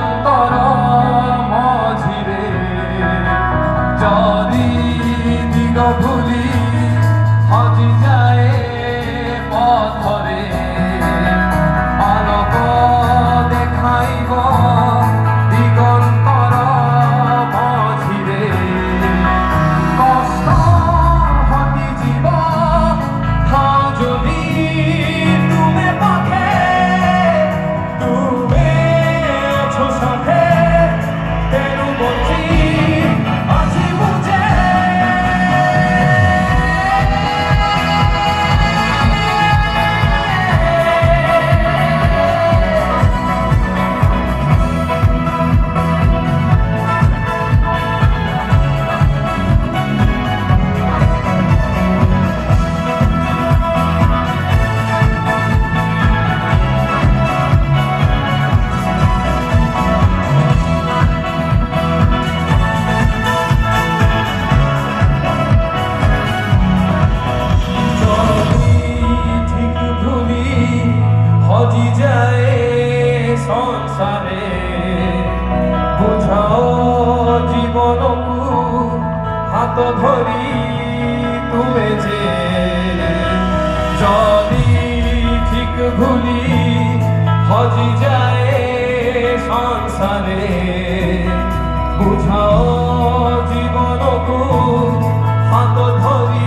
দিগন্তর মঝিরে যদি দিগ ভুলি হজি যায় পথরে আলোক দেখাইব দিগন্তর মঝিরে কষ্ট হতি জীব যদি তুমি পথে তুমি আছো সাথে তেরু বলছি আছি বুঝে হজি যায় সংসারে বুঝাও জীবনকু হাত ধরি তুমি যে যদি ঠিক ভুলি হজি যায় সংসারে বুঝাও জীবনকু হাত ধরি